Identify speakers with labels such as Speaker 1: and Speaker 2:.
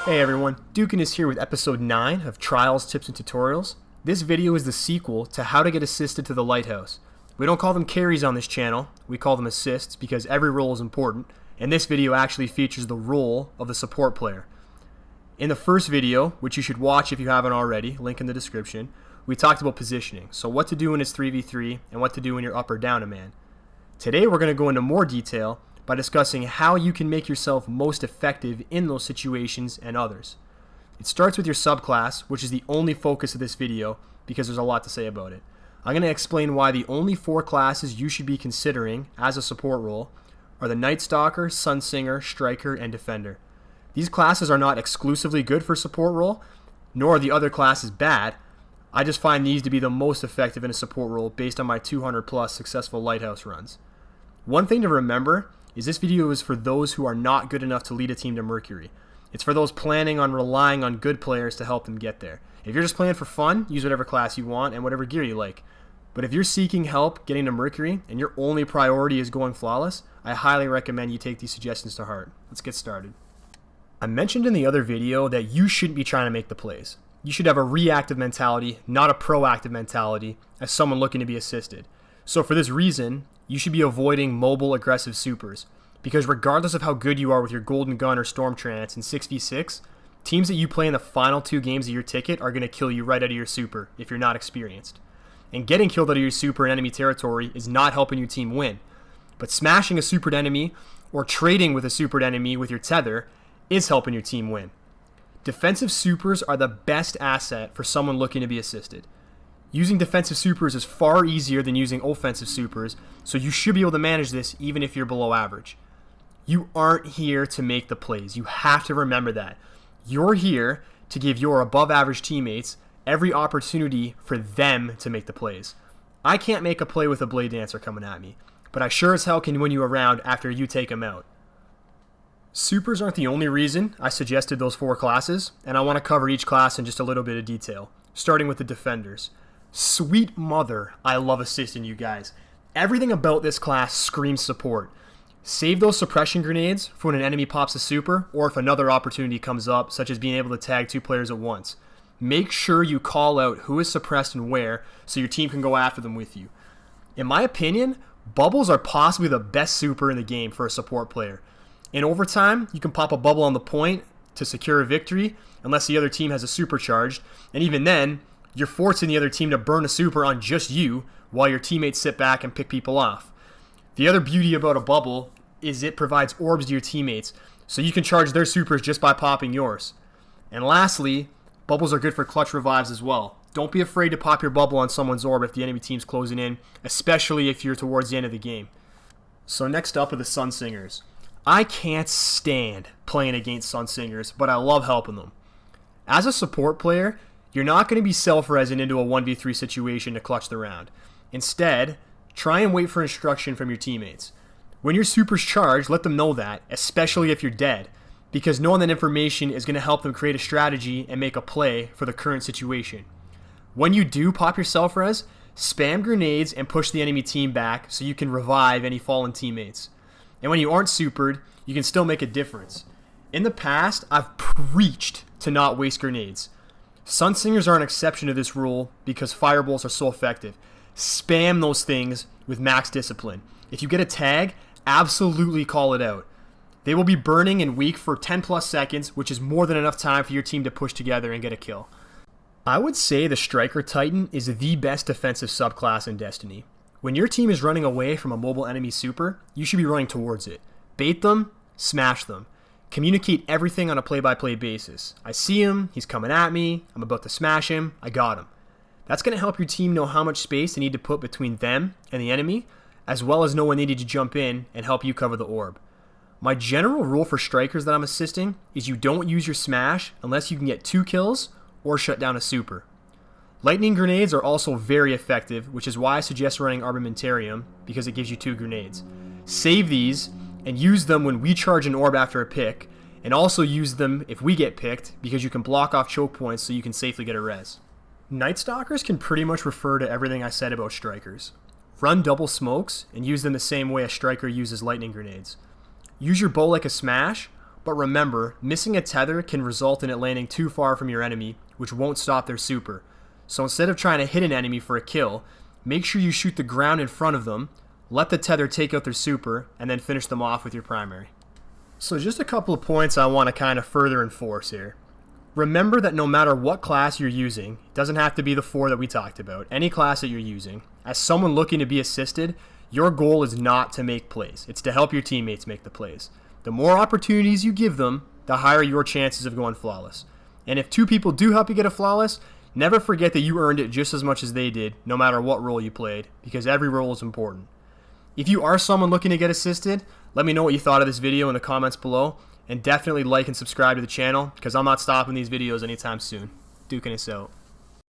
Speaker 1: Hey everyone, Dukaness here with episode 9 of Trials, Tips, and Tutorials. This video is the sequel to how to get assisted to the lighthouse. We don't call them carries on this channel, we call them assists because every role is important, and this video actually features the role of the support player. In the first video, which you should watch if you haven't already, link in the description, we talked about positioning, so what to do when it's 3v3 and what to do when you're up or down a man. Today we're going to go into more detail by discussing how you can make yourself most effective in those situations and others. It starts with your subclass, which is the only focus of this video because there's a lot to say about it. I'm going to explain why the only 4 classes you should be considering as a support role are the Night Stalker, Sunsinger, Striker, and Defender. These classes are not exclusively good for support role, nor are the other classes bad. I just find these to be the most effective in a support role based on my 200 plus successful lighthouse runs. One thing to remember is this video is for those who are not good enough to lead a team to Mercury. It's for those planning on relying on good players to help them get there. If you're just playing for fun, use whatever class you want and whatever gear you like. But if you're seeking help getting to Mercury and your only priority is going flawless, I highly recommend you take these suggestions to heart. Let's get started. I mentioned in the other video that you shouldn't be trying to make the plays. You should have a reactive mentality, not a proactive mentality, as someone looking to be assisted. So for this reason, you should be avoiding mobile aggressive supers, because regardless of how good you are with your Golden Gun or Storm Trance in 6v6, teams that you play in the final 2 games of your ticket are going to kill you right out of your super if you're not experienced. And getting killed out of your super in enemy territory is not helping your team win, but smashing a supered enemy or trading with a supered enemy with your tether is helping your team win. Defensive supers are the best asset for someone looking to be assisted. Using defensive supers is far easier than using offensive supers, so you should be able to manage this even if you're below average. You aren't here to make the plays. You have to remember that. You're here to give your above average teammates every opportunity for them to make the plays. I can't make a play with a Blade Dancer coming at me, but I sure as hell can win you a round after you take them out. Supers aren't the only reason I suggested those 4 classes, and I want to cover each class in just a little bit of detail, starting with the Defenders. Sweet mother, I love assisting you guys. Everything about this class screams support. Save those suppression grenades for when an enemy pops a super or if another opportunity comes up, such as being able to tag 2 players at once. Make sure you call out who is suppressed and where so your team can go after them with you. In my opinion, bubbles are possibly the best super in the game for a support player. In overtime, you can pop a bubble on the point to secure a victory unless the other team has a supercharged, and even then, you're forcing the other team to burn a super on just you while your teammates sit back and pick people off. The other beauty about a bubble is it provides orbs to your teammates, so you can charge their supers just by popping yours. And lastly, bubbles are good for clutch revives as well. Don't be afraid to pop your bubble on someone's orb if the enemy team's closing in, especially if you're towards the end of the game. So next up are the Sunsingers. I can't stand playing against Sunsingers, but I love helping them. As a support player, you're not going to be self-resing into a 1v3 situation to clutch the round. Instead, try and wait for instruction from your teammates. When your super's charged, let them know that, especially if you're dead, because knowing that information is going to help them create a strategy and make a play for the current situation. When you do pop your self-res, spam grenades and push the enemy team back so you can revive any fallen teammates. And when you aren't supered, you can still make a difference. In the past, I've preached to not waste grenades. Sunsingers are an exception to this rule because fireballs are so effective. Spam those things with max discipline. If you get a tag, absolutely call it out. They will be burning in weak for 10 plus seconds, which is more than enough time for your team to push together and get a kill. I would say the Striker Titan is the best defensive subclass in Destiny. When your team is running away from a mobile enemy super, you should be running towards it. Bait them, smash them. Communicate everything on a play-by-play basis. I see him, he's coming at me, I'm about to smash him, I got him. That's going to help your team know how much space they need to put between them and the enemy, as well as know when they need to jump in and help you cover the orb. My general rule for strikers that I'm assisting is you don't use your smash unless you can get 2 kills or shut down a super. Lightning grenades are also very effective, which is why I suggest running Armamentarium, because it gives you 2 grenades. Save these and use them when we charge an orb after a pick, and also use them if we get picked because you can block off choke points so you can safely get a res. Night Stalkers can pretty much refer to everything I said about strikers. Run double smokes and use them the same way a striker uses lightning grenades. Use your bow like a smash, But remember, missing a tether can result in it landing too far from your enemy, which won't stop their super. So instead of trying to hit an enemy for a kill, make sure you shoot the ground in front of them, let the tether take out their super, and then finish them off with your primary. So just a couple of points I want to kind of further enforce here. Remember that no matter what class you're using, it doesn't have to be the 4 that we talked about, any class that you're using, as someone looking to be assisted, your goal is not to make plays. It's to help your teammates make the plays. The more opportunities you give them, the higher your chances of going flawless. And if 2 people do help you get a flawless, never forget that you earned it just as much as they did, no matter what role you played, because every role is important. If you are someone looking to get assisted, let me know what you thought of this video in the comments below, and definitely like and subscribe to the channel, because I'm not stopping these videos anytime soon. Dukaness out.